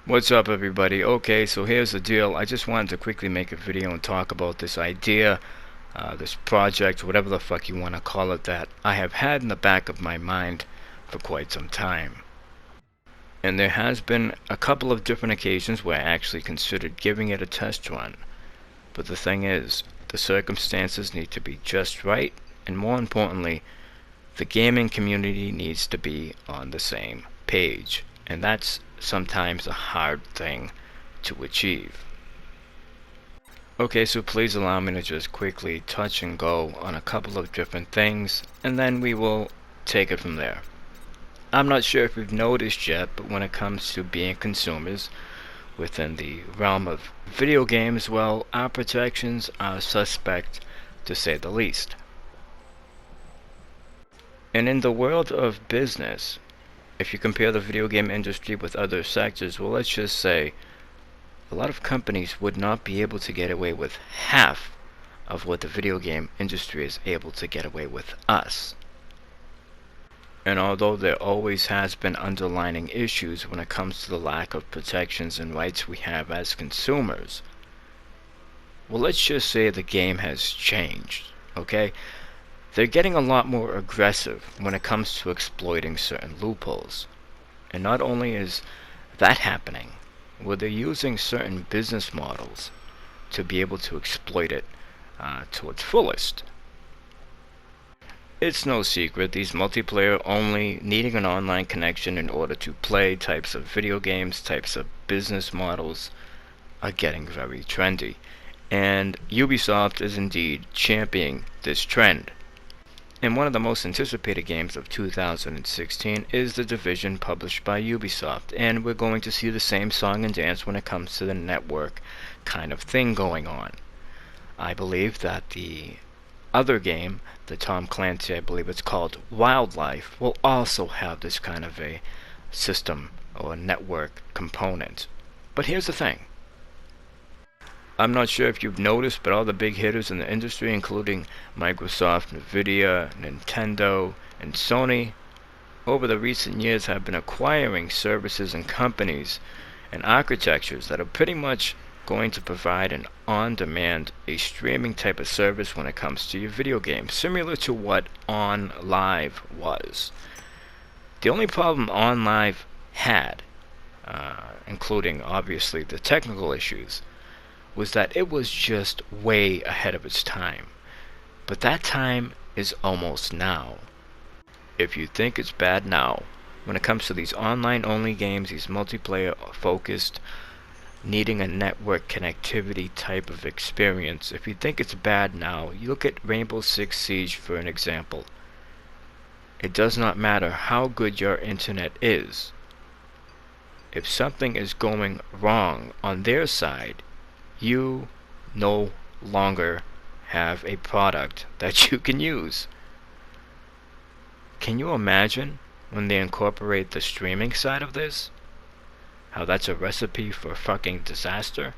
What's up, everybody? Okay, so here's the deal. I just wanted to quickly make a video and talk about this idea, this project, whatever the fuck you want to call it, that I have had in the back of my mind for quite some time. And there has been a couple of different occasions where I actually considered giving it a test run. But the thing is, the circumstances need to be just right, and more importantly, the gaming community needs to be on the same page. And that's sometimes a hard thing to achieve. Okay, so please allow me to just quickly touch and go on a couple of different things, and then we will take it from there. I'm not sure if you've noticed yet, but when it comes to being consumers within the realm of video games, well, our protections are suspect, to say the least. And in the world of business, if you compare the video game industry with other sectors, well, let's just say a lot of companies would not be able to get away with half of what the video game industry is able to get away with us. And although there always has been underlying issues when it comes to the lack of protections and rights we have as consumers, well, let's just say the game has changed, okay? They're getting a lot more aggressive when it comes to exploiting certain loopholes. And not only is that happening, well, they're using certain business models to be able to exploit it to its fullest. It's no secret these multiplayer only needing an online connection in order to play types of video games, types of business models are getting very trendy. And Ubisoft is indeed championing this trend. And one of the most anticipated games of 2016 is The Division, published by Ubisoft, and we're going to see the same song and dance when it comes to the network kind of thing going on. I believe that the other game, the Tom Clancy, I believe it's called Wildlife, will also have this kind of a system or network component. But here's the thing. I'm not sure if you've noticed, but all the big hitters in the industry, including Microsoft, Nvidia, Nintendo, and Sony, over the recent years have been acquiring services and companies and architectures that are pretty much going to provide an on-demand, a streaming type of service when it comes to your video game, similar to what OnLive was. The only problem OnLive had, including obviously the technical issues, was that it was just way ahead of its time. But that time is almost now. If you think it's bad now, when it comes to these online-only games, these multiplayer-focused, needing a network connectivity type of experience, if you think it's bad now, you look at Rainbow Six Siege for an example. It does not matter how good your internet is. If something is going wrong on their side, you no longer have a product that you can use. Can you imagine when they incorporate the streaming side of this? How that's a recipe for fucking disaster?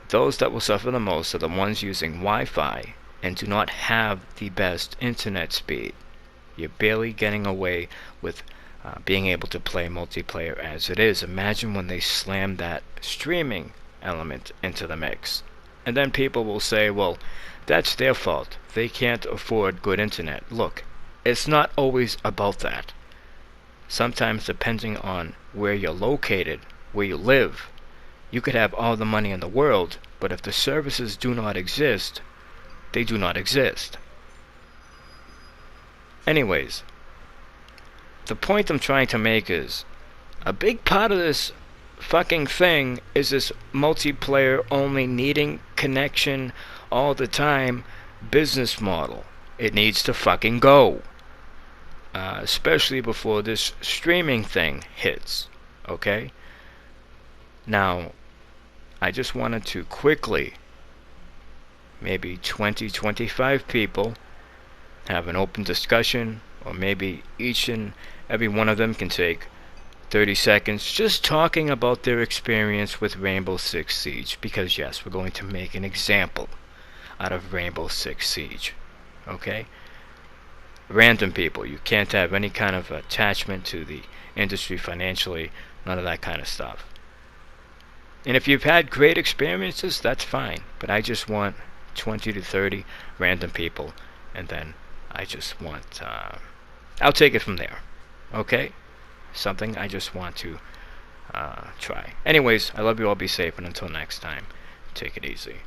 Those that will suffer the most are the ones using Wi-Fi and do not have the best internet speed. You're barely getting away with being able to play multiplayer as it is. Imagine when they slam that streaming element into the mix. And then people will say, well, that's their fault. They can't afford good internet. Look, it's not always about that. Sometimes, depending on where you're located, where you live, you could have all the money in the world, but if the services do not exist, they do not exist. Anyways, the point I'm trying to make is, a big part of this fucking thing is this multiplayer only needing connection all the time business model. It needs to fucking go. Especially before this streaming thing hits. Okay? Now, I just wanted to quickly, maybe 20-25 people, have an open discussion, or maybe each and every one of them can take 30 seconds just talking about their experience with Rainbow Six Siege, because yes, we're going to make an example out of Rainbow Six Siege. Okay? random people. You can't have any kind of attachment to the industry financially, none of that kind of stuff. And if you've had great experiences, that's fine. But I just want 20 to 30 random people, and then I just want, I'll take it from there. Okay? Something I just want to try. Anyways, I love you all. Be safe, and until next time, take it easy.